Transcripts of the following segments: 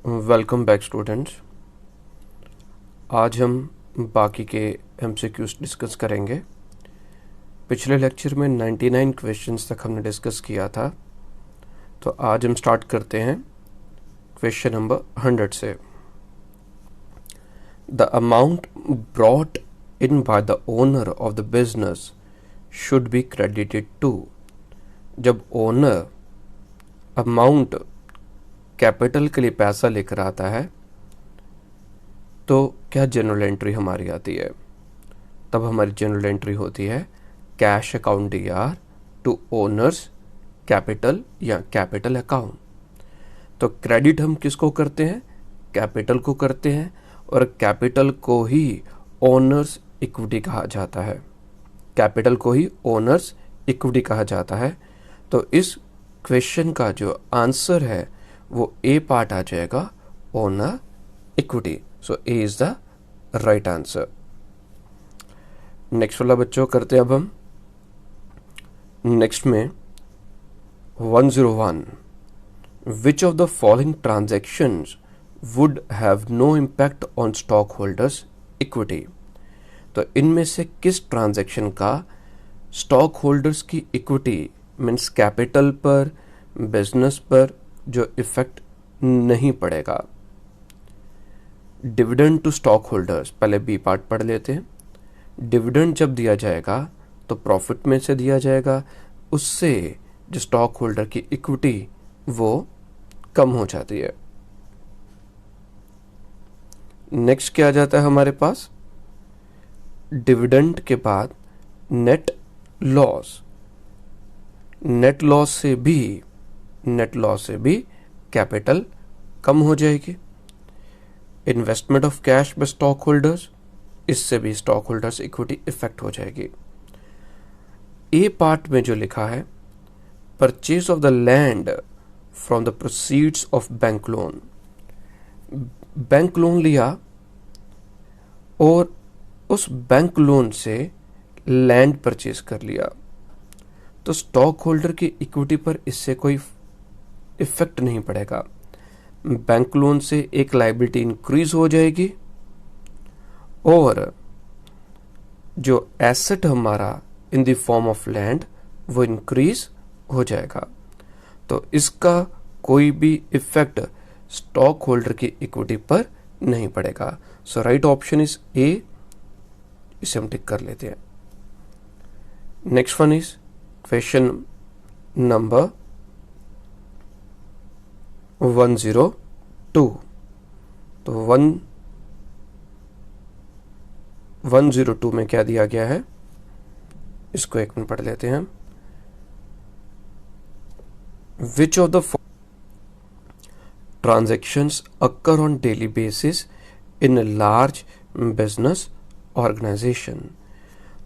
Welcome back students. आज हम बाकी के एमसीक्यूज डिस्कस करेंगे। पिछले लेक्चर में 99 क्वेश्चंस तक हमने डिस्कस किया था, तो आज हम स्टार्ट करते हैं क्वेश्चन नंबर 100 से। The amount brought in by the owner of the business should be credited to. जब ओनर अमाउंट कैपिटल के लिए पैसा लेकर आता है तो क्या जनरल एंट्री हमारी आती है? तब हमारी जनरल एंट्री होती है cash account DR to owner's capital या कैपिटल अकाउंट। तो क्रेडिट हम किसको करते हैं? कैपिटल को करते हैं, और कैपिटल को ही ओनर्स इक्विटी कहा जाता है। कैपिटल को ही ओनर्स इक्विटी कहा जाता है। तो इस क्वेश्चन का जो आंसर है वो ए पार्ट आ जाएगा, owner equity. So A is the right answer. Next वाला बच्चों करते हैं अब हम। नेक्स्ट में 101, which of the following transactions would have no impact on stock holders equity. तो इनमें से किस ट्रांजैक्शन का स्टॉक होल्डर्स की इक्विटी मीन्स कैपिटल पर, बिजनेस पर जो इफेक्ट नहीं पड़ेगा? डिविडेंड टू स्टॉक होल्डर्स, पहले बी पार्ट पढ़ लेते हैं। डिविडेंड जब दिया जाएगा तो प्रॉफिट में से दिया जाएगा, उससे जो स्टॉक होल्डर की इक्विटी वो कम हो जाती है। नेक्स्ट क्या आ जाता है हमारे पास? डिविडेंड के बाद नेट लॉस। नेट लॉस से भी कैपिटल कम हो जाएगी। Investment of cash by stock holders, इससे भी स्टॉक होल्डर्स इक्विटी इफेक्ट हो जाएगी। ए पार्ट में जो लिखा है, purchase of the land from the proceeds of bank loan. Bank loan लिया और उस बैंक लोन से लैंड परचेज कर लिया, तो स्टॉक होल्डर की इक्विटी पर इससे कोई इफेक्ट नहीं पड़ेगा। बैंक लोन से एक लायबिलिटी इंक्रीज हो जाएगी और जो एसेट हमारा in the form of land वो इंक्रीज हो जाएगा। तो इसका कोई भी इफेक्ट स्टॉक होल्डर की इक्विटी पर नहीं पड़ेगा। सो राइट ऑप्शन इज ए, इसे हम टिक कर लेते हैं। Next one is question number 102। तो 102 में क्या दिया गया है, इसको एक मिनट पढ़ लेते हैं। Which of the transactions occur on daily basis in a large business organisation.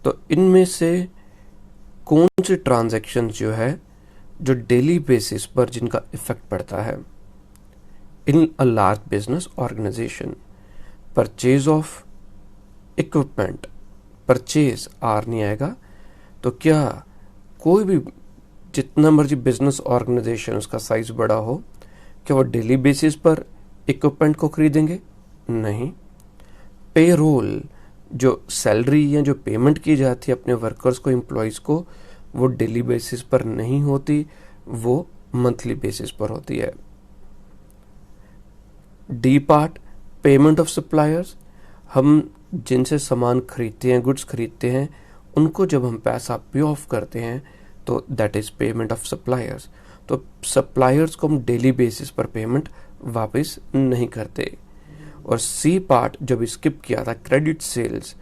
तो इनमें से कौन सी ट्रांजैक्शन जो है जो डेली बेसिस पर जिनका इफेक्ट पड़ता है in a large business organization? Purchase of equipment, purchase are नहीं आएगा। तो क्या कोई भी जितना मर्जी बिजनेस ऑर्गेनाइजेशन उसका साइज बड़ा हो, क्या वो डेली बेसिस पर इक्विपमेंट को खरीदेंगे? नहीं। पेरोल, जो सैलरी या जो पेमेंट की जाती है अपने वर्कर्स को, एम्प्लॉयज को, वो डेली बेसिस पर नहीं होती, वो मंथली बेसिस पर होती है। D part, payment of suppliers. हम जिनसे सामान खरीदते हैं, गुड्स खरीदते हैं, उनको जब हम पैसा पे ऑफ करते हैं तो that is payment of suppliers. तो सप्लायर्स को हम डेली बेसिस पर पेमेंट वापस नहीं करते। और सी पार्ट जब स्किप किया था, क्रेडिट सेल्स।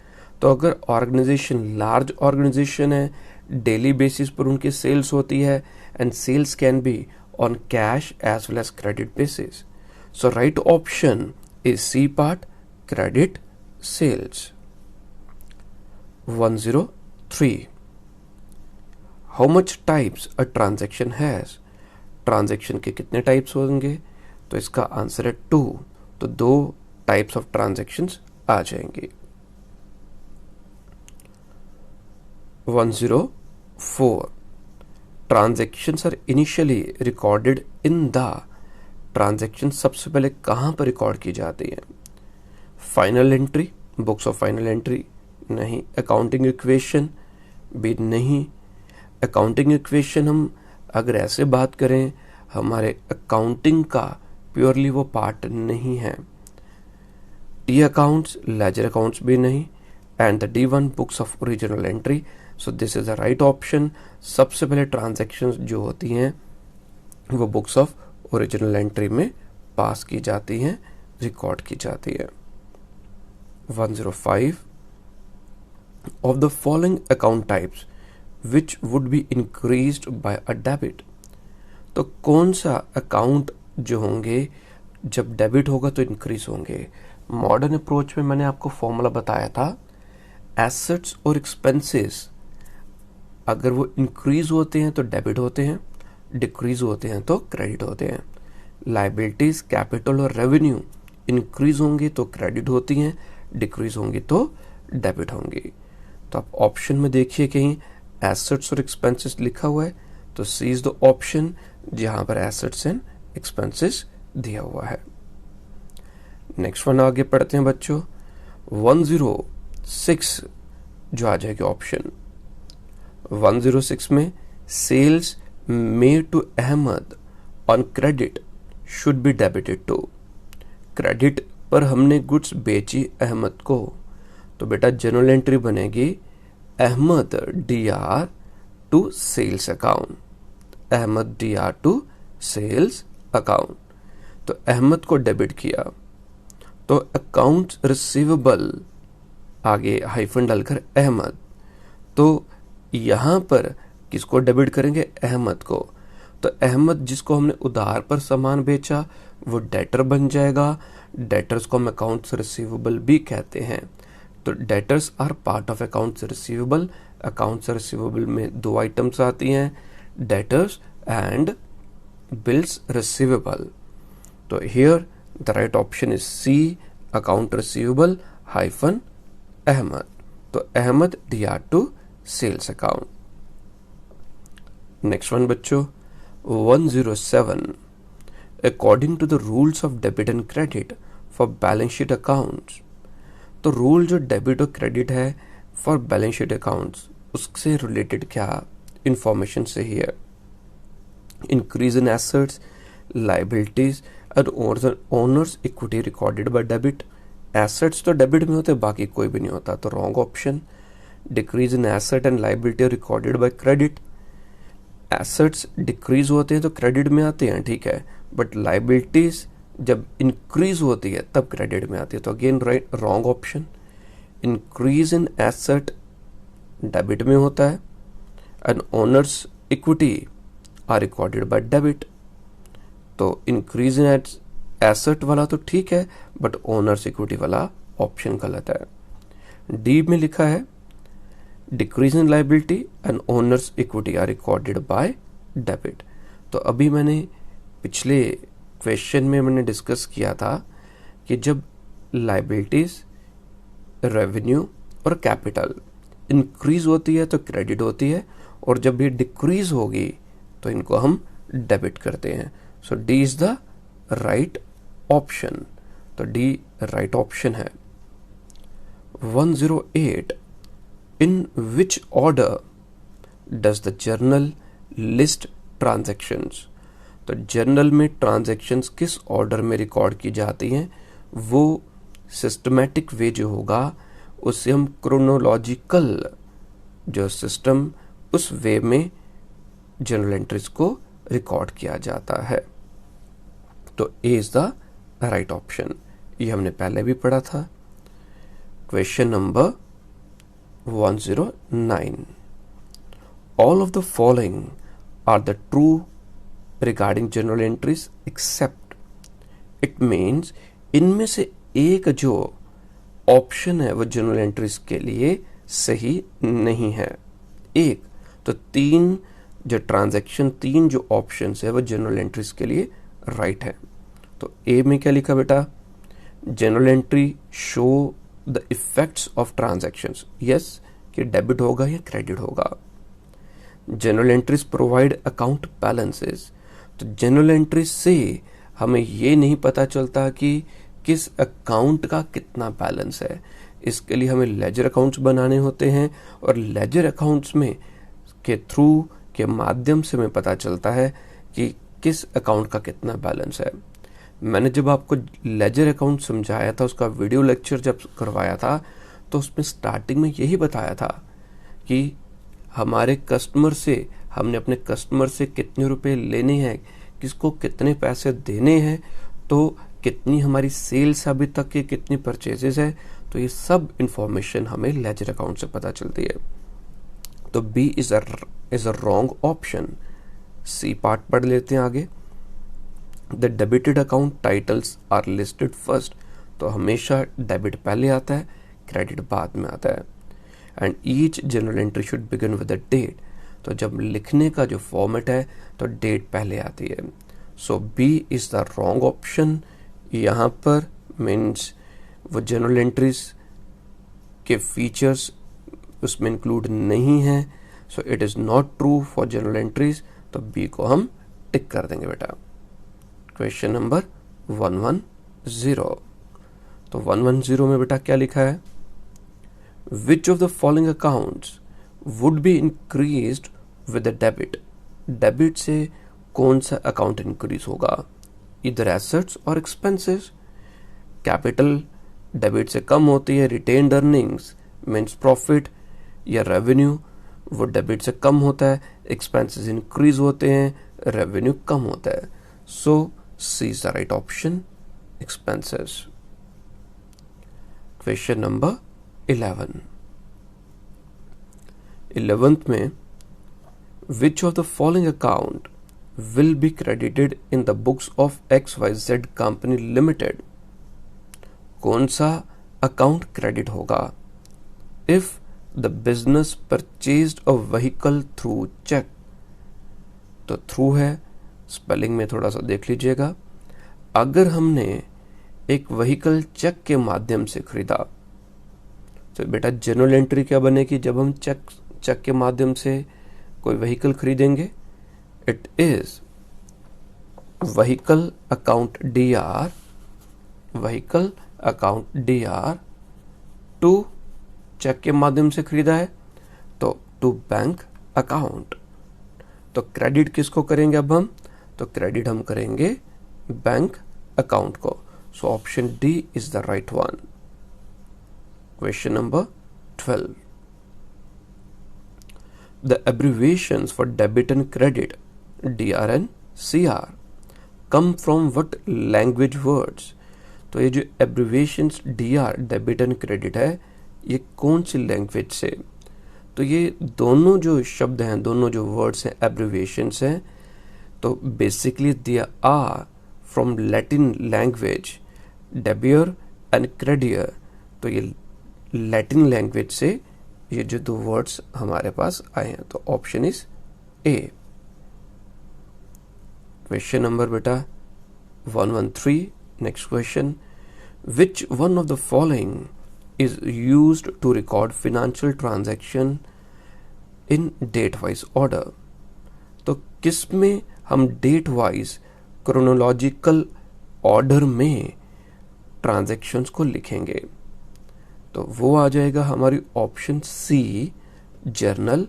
तो अगर ऑर्गेनाइजेशन लार्ज ऑर्गेनाइजेशन है, डेली बेसिस पर उनकी सेल्स होती है, and sales can be on cash as well as credit basis. So right option is C part, credit sales. 103, how much types a transaction has. Transaction के कितने types होंगे? तो इसका आंसर है 2। तो 2 टाइप्स ऑफ ट्रांजैक्शंस आ जाएंगे। 104, transactions are initially recorded in the transaction सबसे पहले कहाँ पर रिकॉर्ड की जाती है? Final entry, books of final entry नहीं। अकाउंटिंग इक्वेशन भी नहीं। अकाउंटिंग इक्वेशन हम अगर ऐसे बात करें, हमारे अकाउंटिंग का प्योरली वो पार्ट नहीं है। टी अकाउंट्स, लेजर अकाउंट्स भी नहीं। And the D1 books of original entry, so this is the right option. सबसे पहले ट्रांजैक्शंस जो होती हैं वो बुक्स ऑफ ओरिजिनल एंट्री में पास की जाती हैं, रिकॉर्ड की जाती है। 105 of the following account types which would be increased by a debit, तो कौन सा अकाउंट जो होंगे जब डेबिट होगा तो इंक्रीज होंगे? मॉडर्न अप्रोच में मैंने आपको फॉर्मूला बताया था, एसेट्स और एक्सपेंसेस अगर वो इंक्रीज होते हैं तो डेबिट होते हैं, डिक्रीज होते हैं तो क्रेडिट होते हैं। लाइबिलिटीज, कैपिटल और रेवेन्यू इंक्रीज होंगे तो क्रेडिट होती हैं, डिक्रीज होंगी तो डेबिट होंगी। तो आप ऑप्शन में देखिए कहीं एसेट्स और एक्सपेंसेस लिखा हुआ है, तो सी इज द ऑप्शन जहां पर एसेट्स एंड एक्सपेंसेस दिया हुआ है। नेक्स्ट वन आगे पढ़ते हैं बच्चों। 106 जो आ जाएगी ऑप्शन 106 में, sales made to Ahmed on credit should be debited to. Credit पर हमने गुड्स बेची अहमद को, तो बेटा जनरल एंट्री बनेगी Ahmed DR to sales account, Ahmed DR to sales account. तो अहमद को डेबिट किया तो अकाउंट रिसीवेबल आगे हाइफन डालकर अहमद, तो यहां पर किसको डेबिट करेंगे? अहमद को। तो अहमद जिसको हमने उधार पर सामान बेचा वो डेटर बन जाएगा। डेटर्स को हम अकाउंट्स रिसीवेबल भी कहते हैं। तो debtors are part of accounts receivable. Accounts receivable में दो आइटम्स आती हैं, डेटर्स एंड बिल्स रिसीवेबल। तो here the right option is C, account receivable hyphen Ahmed. तो Ahmed DR to sales account. Next one बच्चों 107, according to the rules of debit and credit for balance sheet accounts. तो rule जो debit और credit है for balance sheet accounts, उससे related क्या information से ही है? Increase in assets, liabilities and owner's equity recorded by debit. Assets तो debit में होते, बाकी कोई भी नहीं होता, तो wrong option. Decrease in asset and liability recorded by credit, assets decrease होते हैं तो क्रेडिट में आते हैं, ठीक है, बट लाइबिलिटीज जब इंक्रीज होती है तब क्रेडिट में आती है, तो again right wrong option. Increase in asset debit में होता है and owner's equity are recorded by debit, तो इंक्रीज इन एसेट वाला तो ठीक है, बट ओनर्स इक्विटी वाला ऑप्शन गलत है। डी में लिखा है decrease in liability and owner's equity are recorded by debit. तो अभी मैंने पिछले क्वेश्चन में मैंने डिस्कस किया था कि जब लाइबिलिटीज, रेवेन्यू और कैपिटल इंक्रीज होती है तो क्रेडिट होती है, और जब ये डिक्रीज होगी तो इनको हम डेबिट करते हैं। So D is the right option. तो डी राइट ऑप्शन है। 108, in which order does the journal list transactions? तो जर्नल में ट्रांजैक्शंस किस ऑर्डर में रिकॉर्ड की जाती हैं? वो सिस्टमैटिक वे जो होगा उससे हम क्रोनोलॉजिकल जो सिस्टम, उस वे में जर्नल एंट्रीज को रिकॉर्ड किया जाता है। तो ए इज द राइट ऑप्शन। ये हमने पहले भी पढ़ा था। Question number 109, all of the following are the true regarding journal entries except, it means इनमें से एक जो ऑप्शन है वो जर्नल एंट्रीज के लिए सही नहीं है। एक तो तीन जो ट्रांजैक्शन, तीन जो ऑप्शन है वो जर्नल एंट्रीज के लिए राइट है। तो ए में क्या लिखा बेटा? General entry show the effects of transactions, yes, कि डेबिट होगा या क्रेडिट होगा। General entries provide account balances, तो जनरल एंट्रीज से हमें ये नहीं पता चलता कि किस अकाउंट का कितना बैलेंस है। इसके लिए हमें लेजर अकाउंट्स बनाने होते हैं और लेजर अकाउंट्स में के थ्रू के माध्यम से हमें पता चलता है कि किस अकाउंट का कितना बैलेंस है। मैंने जब आपको लेजर अकाउंट समझाया था, उसका वीडियो लेक्चर जब करवाया था, तो उसमें स्टार्टिंग में यही बताया था कि हमारे कस्टमर से, हमने अपने कस्टमर से कितने रुपए लेने हैं, किसको कितने पैसे देने हैं, तो कितनी हमारी सेल्स अभी तक की, कितनी परचेजेस है, तो ये सब इंफॉर्मेशन हमें लेजर अकाउंट से पता चलती है। तो B is a wrong option. C part पढ़ लेते हैं आगे। The debited account titles are listed first. तो हमेशा डेबिट पहले आता है, क्रेडिट बाद में आता है। And each general entry should begin with the date. तो जब लिखने का जो फॉर्मेट है तो डेट पहले आती है। So B is the wrong option. यहाँ पर मीन्स वो जनरल एंट्रीज के फीचर्स उसमें इंक्लूड नहीं है। So it is not true for general entries. तो बी को हम टिक कर देंगे बेटा। Question number 110। तो 110 में बेटा क्या लिखा है? Which of the following accounts would be increased with the debit. Debit से कौन सा अकाउंट इंक्रीज होगा? इधर एसेट्स और एक्सपेंसेस। कैपिटल डेबिट से कम होती है, रिटेन्ड अर्निंग्स मीन्स प्रॉफिट या रेवेन्यू वो डेबिट से कम होता है, एक्सपेंसेस इंक्रीज होते हैं, रेवेन्यू कम होता है। So C is the right option, expenses. Question number 11th में which of the following account will be credited in the books of XYZ Company Limited। कौन सा अकाउंट क्रेडिट होगा? If the business purchased a vehicle through check। तो through है, spelling में थोड़ा सा देख लीजिएगा। अगर हमने एक व्हीकल चेक के माध्यम से खरीदा तो बेटा जनरल एंट्री क्या बनेगी? जब हम चेक के माध्यम से कोई व्हीकल खरीदेंगे, it is vehicle account DR to cheque के माध्यम से खरीदा है तो टू बैंक अकाउंट। तो क्रेडिट किसको करेंगे अब हम? तो क्रेडिट हम करेंगे बैंक अकाउंट को। So option D is the right one. Question number 12। The abbreviations for debit and credit DR and CR come from what language words? तो ये जो abbreviations DR debit and credit है, ये कौन सी language से? तो ये दोनों जो शब्द हैं, दोनों जो वर्ड्स हैं, abbreviations हैं, तो basically they are from Latin language debere and credere. तो ये लैटिन लैंग्वेज से ये जो दो वर्ड्स हमारे पास आए हैं। तो option is A. Question number बेटा 113। Next question, which one of the following is used to record financial transaction in date wise order. तो किस में हम डेट वाइज क्रोनोलॉजिकल ऑर्डर में ट्रांजैक्शंस को लिखेंगे? तो वो आ जाएगा हमारी ऑप्शन सी, जर्नल।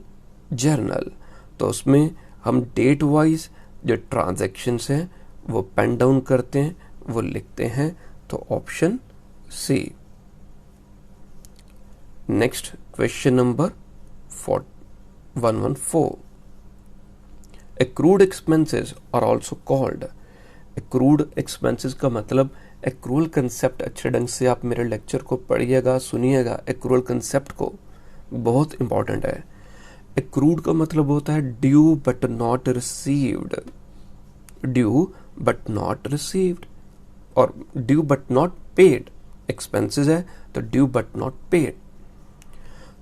तो उसमें हम डेट वाइज जो ट्रांजैक्शंस हैं वो पेन डाउन करते हैं, वो लिखते हैं। तो option C. Next question number 114। Accrued expenses are also called. Accrued expenses का मतलब एक्रूअल कंसेप्ट अच्छे ढंग से आप मेरे लेक्चर को पढ़िएगा, सुनिएगा। एक्रूअल कंसेप्ट को बहुत इंपॉर्टेंट है। एक्रूड का मतलब होता है due but not received, due but not received, और due but not paid. Expenses है तो ड्यू बट नॉट पेड।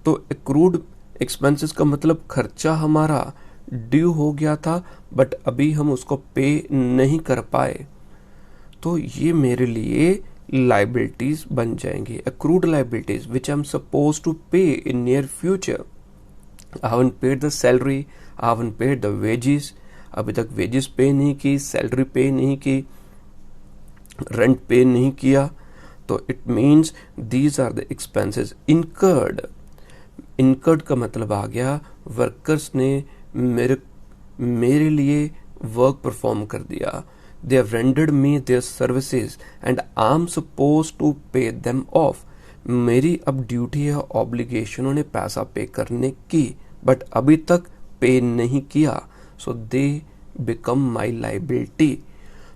तो एक्रूड एक्सपेंसेस का मतलब खर्चा हमारा ड्यू हो गया था बट अभी हम उसको पे नहीं कर पाए, तो ये मेरे लिए लाइबिलिटीज बन जाएंगी। Accrued liabilities which I am suppose to pay in near future. I haven't paid the salary, I haven't paid the wages. अभी तक वेजेस पे नहीं की, सैलरी पे नहीं की, रेंट पे नहीं किया, तो it means these are the expenses incurred. Incurred का मतलब आ गया वर्कर्स ने मेरे लिए वर्क परफॉर्म कर दिया, they have rendered me their services and I am suppose to pay them off. मेरी अब ड्यूटी है, ऑब्लिगेशन, उन्हें पैसा पे करने की, बट अभी तक पे नहीं किया, सो दे बिकम माई लाइबिलिटी।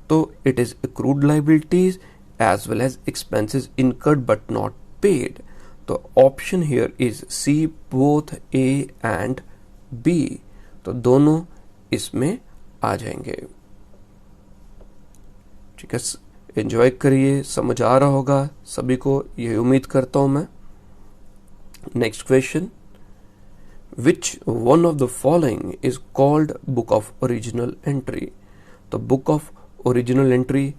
तो it is accrued liabilities as well as expenses incurred but not paid. तो option here is C, both A and B. तो दोनों इसमें आ जाएंगे। ठीक है, एंजॉय करिए, समझ आ रहा होगा सभी को, यही उम्मीद करता हूं मैं। Next question, which one of the following is called book of original entry. तो book of original entry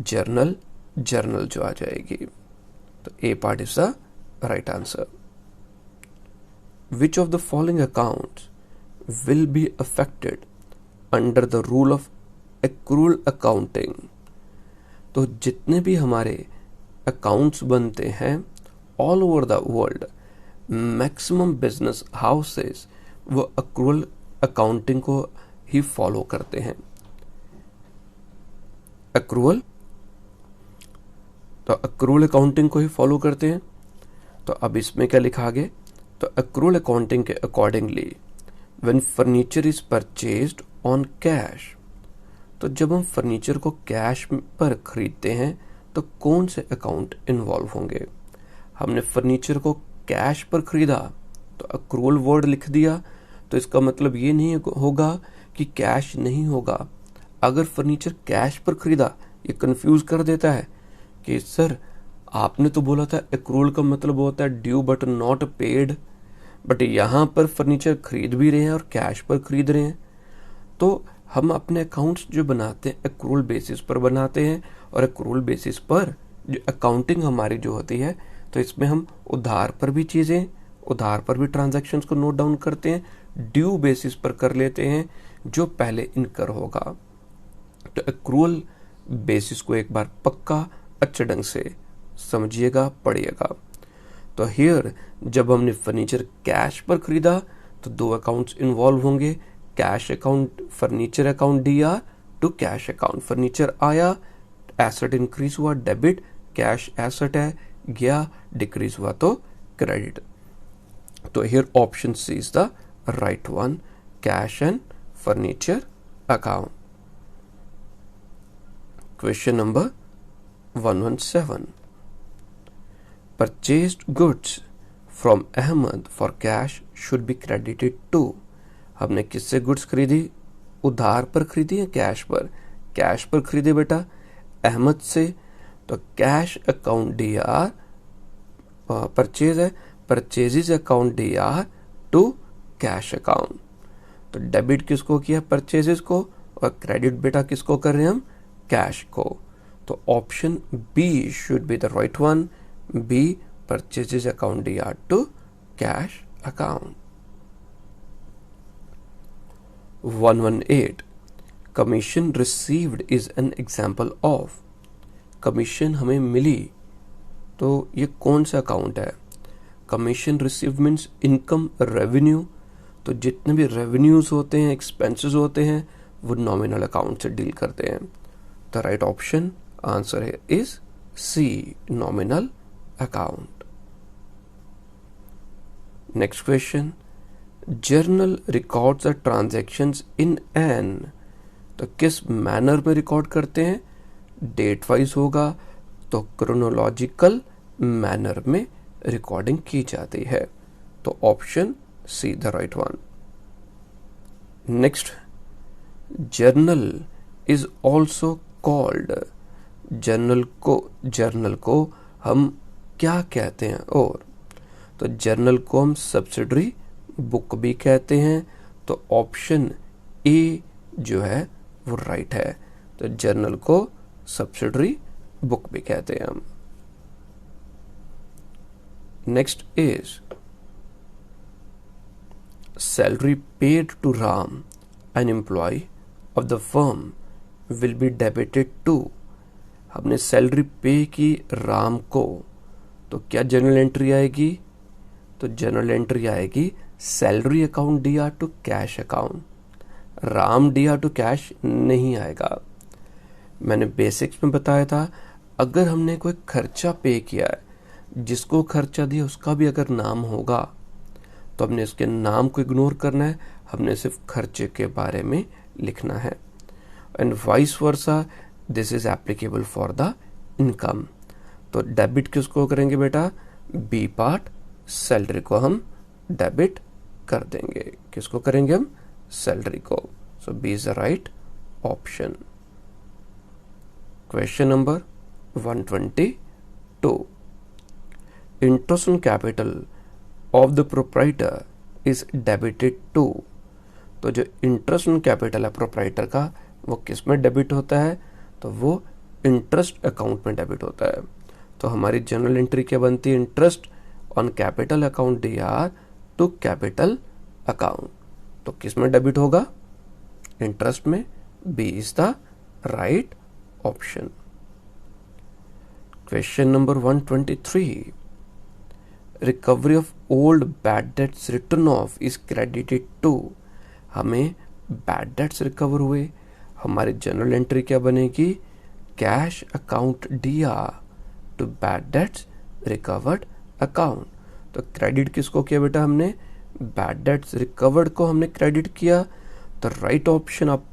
journal, journal जो आ जाएगी, तो A part is the right answer. Which of the following accounts will be affected under the rule of accrual accounting. तो जितने भी हमारे accounts बनते हैं all over the world, maximum business houses वो एक्रूअल अकाउंटिंग को ही फॉलो करते हैं। एक्रूअल, तो एक्रूअल अकाउंटिंग को ही फॉलो करते हैं। तो अब इसमें क्या लिखा आगे, तो एक्रूअल अकाउंटिंग के accordingly when furniture is purchased on cash. तो जब हम फर्नीचर को कैश पर खरीदते हैं तो कौन से अकाउंट इन्वॉल्व होंगे। हमने फर्नीचर को कैश पर खरीदा तो एक्रूअल वर्ड लिख दिया, तो इसका मतलब ये नहीं होगा कि कैश नहीं होगा। अगर फर्नीचर कैश पर खरीदा, ये कंफ्यूज कर देता है कि सर आपने तो बोला था एक्रूअल का मतलब होता है due but not paid, but यहाँ पर फर्नीचर खरीद भी रहे हैं और कैश पर खरीद रहे हैं। तो हम अपने अकाउंट्स जो बनाते हैं एक्रूअल बेसिस पर बनाते हैं, और एक्रूअल बेसिस पर जो अकाउंटिंग हमारी जो होती है, तो इसमें हम उधार पर भी चीज़ें, उधार पर भी ट्रांजैक्शंस को नोट डाउन करते हैं, ड्यू बेसिस पर कर लेते हैं जो पहले इनकर होगा। तो एक्रूअल बेसिस को एक बार पक्का अच्छे ढंग से समझिएगा, पढ़िएगा। तो हियर जब हमने फर्नीचर कैश पर खरीदा तो दो अकाउंट्स इन्वॉल्व होंगे, cash account, furniture account DR to cash account. Furniture आया, एसेट इंक्रीज हुआ डेबिट, कैश एसेट है गया, डिक्रीज हुआ तो क्रेडिट। तो here option C is the right one, cash and furniture account. Question number 117. Purchased goods from Ahmed for cash should be credited to. हमने किससे goods खरीदी, उधार पर खरीदी या कैश पर। कैश पर खरीदे बेटा अहमद से, तो cash account D R, purchase है, purchases account D R to cash account. तो डेबिट किसको किया, परचेजेस को, और क्रेडिट बेटा किसको कर रहे हैं हम, कैश को। तो option B should be the right one, B purchases account D R to cash account. 118 commission received is an example of. Commission हमें मिली तो ये कौन सा अकाउंट है। Commission receive means income revenue, तो जितने भी रेवेन्यूज होते हैं, एक्सपेंसेस होते हैं, वो नॉमिनल अकाउंट से डील करते हैं। The right option answer here is C, nominal account. Next question, journal records the transactions in an। तो किस मैनर में रिकॉर्ड करते हैं, डेट वाइज होगा, तो क्रोनोलॉजिकल मैनर में रिकॉर्डिंग की जाती है। तो option see the right one. Next, journal is also called. Journal को हम क्या कहते हैं, और तो जर्नल को हम सब्सिडरी बुक भी कहते हैं। तो ऑप्शन ए जो है वो राइट है, तो जर्नल को सब्सिडरी बुक भी कहते हैं हम। Next is salary paid to Ram, an employ of the firm will be debited to. हमने सैलरी पे की राम को, तो क्या जनरल एंट्री आएगी? तो जनरल एंट्री आएगी salary account DR to cash account. Ram DR to cash नहीं आएगा। मैंने बेसिक्स में बताया था, अगर हमने कोई खर्चा पे किया है, जिसको खर्चा दिया उसका भी अगर नाम होगा, तो हमने इसके नाम को इग्नोर करना है, हमने सिर्फ खर्चे के बारे में लिखना है। And vice versa, this is applicable for the income. तो डेबिट किसको करेंगे बेटा? बी पार्ट, सैलरी को हम डेबिट कर देंगे। किसको करेंगे हम? सैलरी को। So B is the right option. Question number 122, interest on capital of the proprietor is debited to. तो जो इंटरेस्ट ऑन कैपिटल है प्रोप्राइटर का, वो किस में डेबिट होता है? तो वो इंटरेस्ट अकाउंट में डेबिट होता है। तो हमारी जनरल एंट्री क्या बनती है? Interest on capital account DR to capital account. तो किस में डेबिट होगा? इंटरेस्ट में। B is the right option. Question number 123, recovery of old bad debts written off is credited to. हमें बैड डेट्स रिकवर हुए, हमारी जनरल एंट्री क्या बनेगी? Cash account DR to bad debts recovered account. तो credit किसको किया बेटा हमने? बैड डेट्स रिकवर्ड को हमने क्रेडिट किया। तो राइट ऑप्शन आप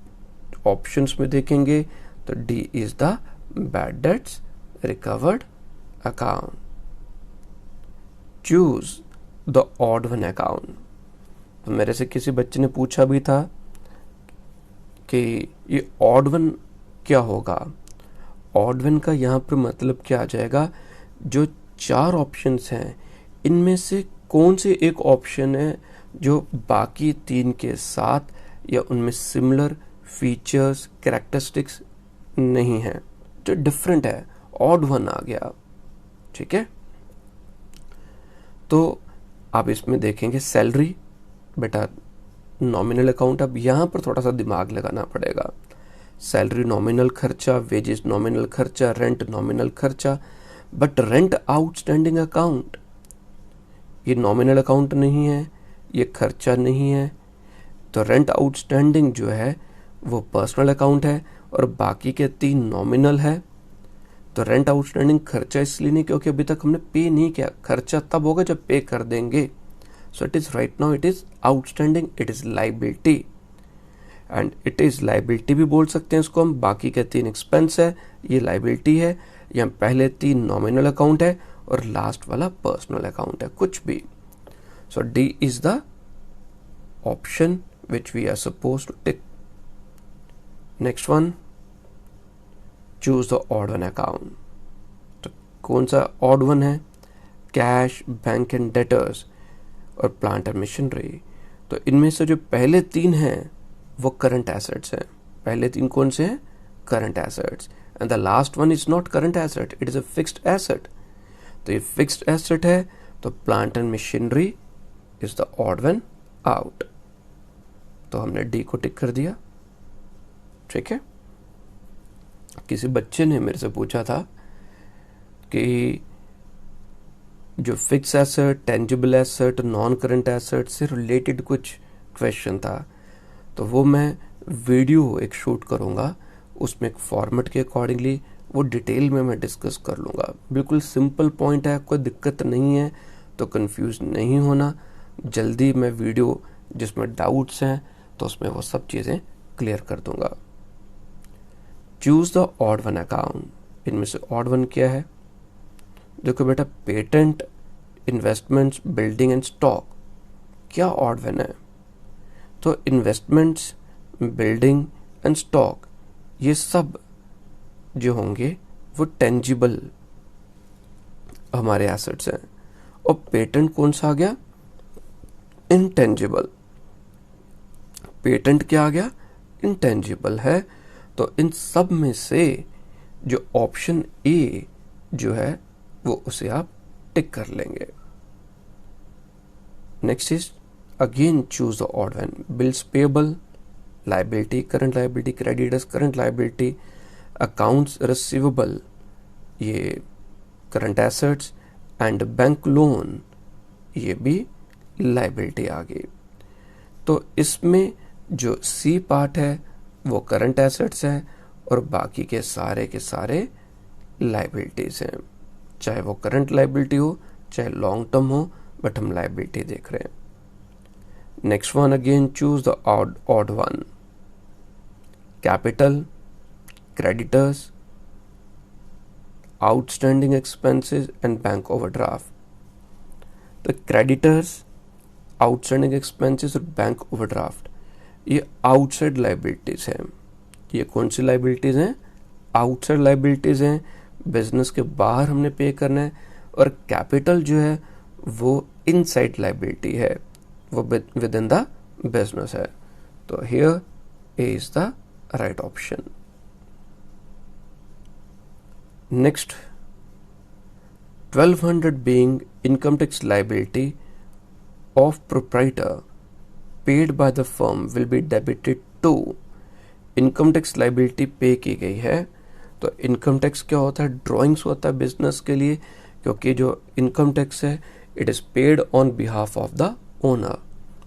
ऑप्शंस में देखेंगे तो D is the bad debts recovered account. Choose the odd one account. तो मेरे से किसी बच्चे ने पूछा भी था कि ये ऑड वन क्या होगा। ऑड वन का यहाँ पर मतलब क्या आ जाएगा? जो 4 ऑप्शंस हैं, इनमें से कौन से एक ऑप्शन है जो बाकी 3 के साथ या उनमें सिमिलर फीचर्स कैरेक्टरिस्टिक्स नहीं है, जो डिफरेंट है। ऑड वन आ गया, ठीक है। तो आप इसमें देखेंगे सैलरी बेटा नॉमिनल अकाउंट। अब यहाँ पर थोड़ा सा दिमाग लगाना पड़ेगा। सैलरी नॉमिनल खर्चा, वेजेस नॉमिनल खर्चा, रेंट नॉमिनल खर्चा, बट रेंट आउटस्टैंडिंग अकाउंट ये नॉमिनल अकाउंट नहीं है, ये खर्चा नहीं है। तो रेंट आउटस्टैंडिंग जो है वो पर्सनल अकाउंट है और बाकी के 3 नॉमिनल है। तो रेंट आउटस्टैंडिंग खर्चा इसलिए नहीं क्योंकि अभी तक हमने पे नहीं किया, खर्चा तब होगा जब पे कर देंगे। सो it is right now it is outstanding, it is liability. And it is liability भी बोल सकते हैं इसको हम। बाकी के 3 एक्सपेंस है, ये लाइबिलिटी है। यहाँ पहले 3 नॉमिनल अकाउंट है और लास्ट वाला पर्सनल अकाउंट है, कुछ भी। So D is the option which we are supposed to tick. Next one, choose the odd one account. तो कौन सा odd one है? कैश, बैंक एंड डेटर्स और प्लांट एंड मशीनरी। तो इनमें से जो पहले 3 हैं वो करंट एसेट्स हैं। पहले 3 कौन से हैं? Current assets. And the last one is not current asset, it is a fixed asset. तो ये फिक्स्ड एसेट है, तो plant and machinery is the odd one out. तो हमने डी को टिक कर दिया, ठीक है। किसी बच्चे ने मेरे से पूछा था कि जो fix asset, tangible asset, non current asset से रिलेटेड कुछ क्वेश्चन था, तो वो मैं वीडियो एक शूट करूंगा, उसमें एक फॉर्मेट के अकॉर्डिंगली वो डिटेल में मैं डिस्कस कर लूँगा। बिल्कुल सिंपल पॉइंट है, कोई दिक्कत नहीं है, तो कंफ्यूज नहीं होना। जल्दी मैं वीडियो जिसमें डाउट्स हैं तो उसमें वो सब चीज़ें क्लियर कर दूंगा। Choose the odd one account. इनमें से ऑड वन क्या है? देखो बेटा, patent, investments, building and stock, क्या ऑड वन है? तो इन्वेस्टमेंट्स, बिल्डिंग एंड स्टॉक ये सब जो होंगे वो टेंजिबल हमारे एसेट्स हैं। और पेटेंट कौन सा आ गया? इनटेंजिबल। पेटेंट क्या आ गया? इंटेंजिबल है। तो इन सब में से जो ऑप्शन ए जो है वो उसे आप टिक कर लेंगे। Next is again choose the odd one. Bills payable, liability, current liability, creditors, current liability, accounts receivable, ये current assets, and bank loan ये भी लाइबिलिटी आ गई। तो इसमें जो सी पार्ट है वो करंट एसेट्स है और बाकी के सारे लाइबिलिटीज हैं, चाहे वो करंट लाइबिलिटी हो चाहे लॉन्ग टर्म हो, बट हम लाइबिलिटी देख रहे हैं। Next one, again choose the odd one. Capital, creditors, outstanding expenses and bank overdraft. तो क्रेडिटर्स, आउटस्टैंडिंग एक्सपेंसेस और बैंक ओवरड्राफ्ट ये आउटसाइड लाइबिलिटीज हैं। ये कौन सी लाइबिलिटीज हैं? आउटसाइड लाइबिलिटीज हैं, बिजनेस के बाहर हमने पे करना है। और कैपिटल जो है वो इनसाइड लाइबिलिटी है, वो विद इन द बिजनेस है। तो here A is the right option. Next, 1200 being income tax liability of proprietor paid by the firm will be debited to। Income tax liability पे की गई है, तो इनकम टैक्स क्या होता है? ड्राइंग्स होता है बिजनेस के लिए, क्योंकि जो इनकम टैक्स है it is paid on behalf of the owner,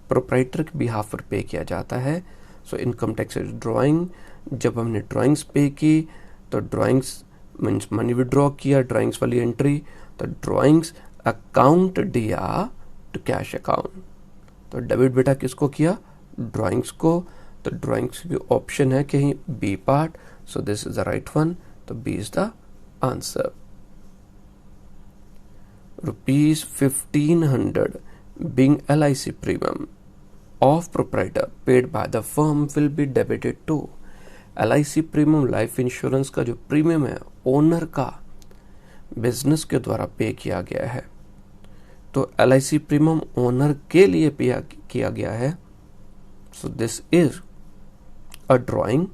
proprietor के बिहाफ पर पे किया जाता है। So income tax is drawing. जब हमने ड्राइंग्स पे की तो ड्राइंग्स मीन्स मनी विड्रॉ किया, ड्राइंग्स वाली एंट्री, तो ड्राइंग्स अकाउंट दिया टू कैश अकाउंट। तो डेबिट बेटा किसको किया? ड्राइंग्स को। तो ड्राइंग्स की ऑप्शन है कहीं B part, so this is the right one. तो B is the answer. ₹1500 being LIC premium of proprietor paid by the firm will be debited to। LIC premium life insurance का जो premium है owner का business के द्वारा पे किया गया है, तो LIC प्रीमियम ओनर के लिए पे किया गया है। So this is a drawing,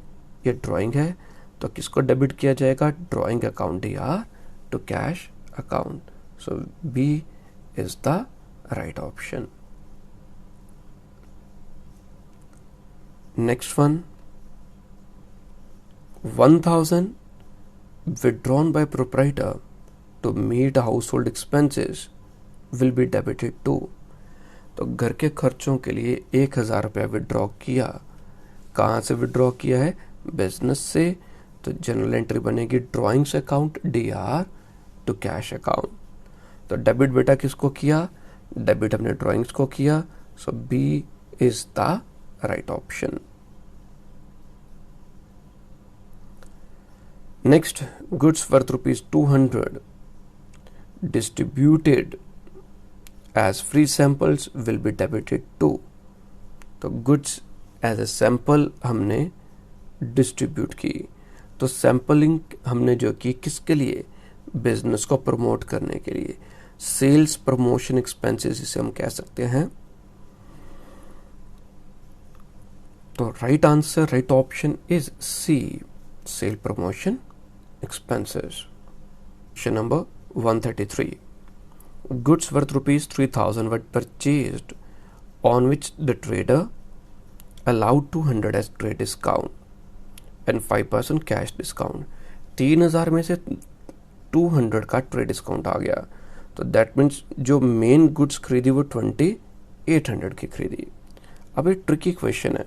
ये ड्राइंग है, तो किसको डेबिट किया जाएगा? ड्राइंग अकाउंट या to cash account. So B is the right option. Next one, 1000 withdrawn by proprietor to meet household expenses will be debited to। तो घर के खर्चों के लिए 1000 रुपया विड्रॉ किया। कहाँ से विड्रॉ किया है? बिजनेस से। तो जनरल एंट्री बनेगी drawings account DR to cash account. तो डेबिट बेटा किसको किया? डेबिट हमने ड्राइंग्स को किया। So B is the right option. Next, goods worth ₹200 distributed as free samples will be debited to। तो गुड्स एज ए सैंपल हमने डिस्ट्रीब्यूट की। तो सैंपलिंग हमने जो की किसके लिए? बिजनेस को प्रमोट करने के लिए। सेल्स प्रमोशन एक्सपेंसेस इसे हम कह सकते हैं। तो right answer, right option is C, sale promotion expenses। Question number 133, goods worth ₹3000 were purchased on which the trader allowed 200 as trade discount and 5% cash discount। 3000 में से 200 का ट्रेड डिस्काउंट आ गया, तो दैट मीन्स जो मेन गुड्स खरीदी वो 2800 की खरीदी। अब ये ट्रिकी क्वेश्चन है,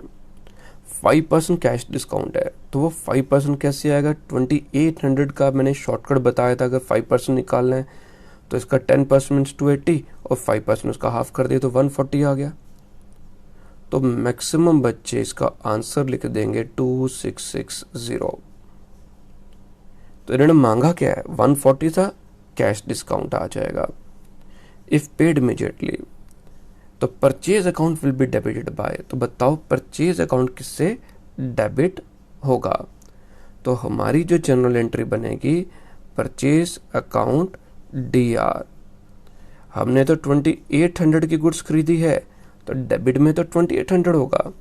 5% कैश डिस्काउंट है, तो वो 5% कैसे आएगा? 2800 का मैंने शॉर्टकट बताया था, अगर 5% निकालना है तो इसका 10% मीन्स 280 और 5% उसका हाफ कर दिए तो 140 आ गया। तो मैक्सिमम बच्चे इसका आंसर लिख देंगे 2660। तो इन्होंने मांगा क्या है? 140 था, कैश डिस्काउंट आ जाएगा। इफ पेड इमीडिएटली, तो purchase account will be debited bye. तो बताओ परचेज अकाउंट किससे डेबिट होगा? तो हमारी जो जनरल एंट्री बनेगी परचेज अकाउंट DR। हमने तो 2800 की गुड्स खरीदी है, तो डेबिट में तो 2800 होगा।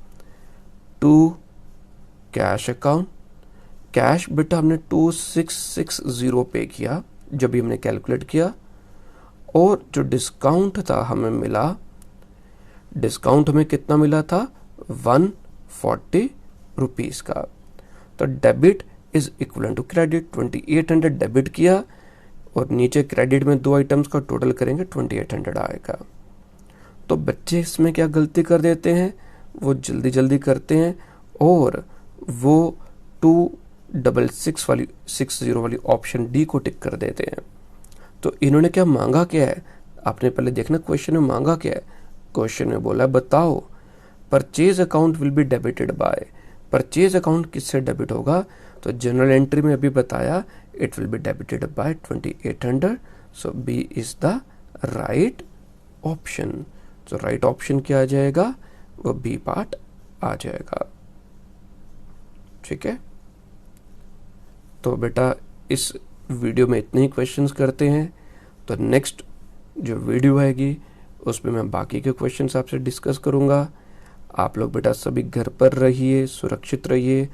टू कैश अकाउंट, कैश बेटा हमने 2660 पे किया जब भी हमने कैलकुलेट किया, और जो डिस्काउंट था हमें मिला, डिस्काउंट हमें कितना मिला था? 140 रुपीज का। तो debit is equal to credit. 2800 debit किया और नीचे क्रेडिट में 2 आइटम्स का टोटल करेंगे 2800 आएगा। तो बच्चे इसमें क्या गलती कर देते हैं, वो जल्दी जल्दी करते हैं और वो 266 वाली ऑप्शन डी को टिक कर देते हैं। तो इन्होंने क्या मांगा क्या है, आपने पहले देखना क्वेश्चन में मांगा क्या है। क्वेश्चन में बोला बताओ purchase account will be debited by, purchase account किससे डेबिट होगा, तो जनरल एंट्री में अभी बताया it will be debited by 2800, so B is the right option. तो राइट ऑप्शन क्या आ जाएगा, वो बी पार्ट आ जाएगा। ठीक है, तो बेटा इस वीडियो में इतने ही क्वेश्चंस करते हैं। तो नेक्स्ट जो वीडियो आएगी उसमें मैं बाकी के क्वेश्चंस आपसे डिस्कस करूंगा। आप लोग बेटा सभी घर पर रहिए, सुरक्षित रहिए।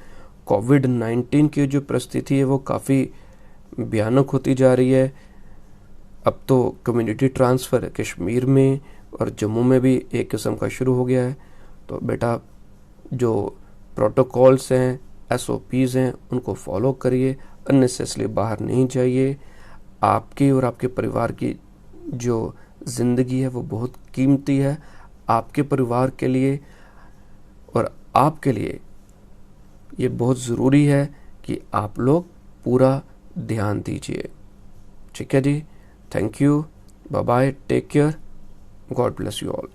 कोविड-19 की जो परिस्थिति है वो काफ़ी भयानक होती जा रही है। अब तो कम्युनिटी ट्रांसफ़र कश्मीर में और जम्मू में भी एक किस्म का शुरू हो गया है। तो बेटा जो प्रोटोकॉल्स हैं, SOPs हैं, उनको फॉलो करिए, अननेसेसरी बाहर नहीं जाइए। आपकी और आपके परिवार की जो ज़िंदगी है वो बहुत कीमती है। आपके परिवार के लिए और आपके लिए ये बहुत ज़रूरी है कि आप लोग पूरा ध्यान दीजिए। ठीक है जी, thank you, bye bye, take care, God bless you all.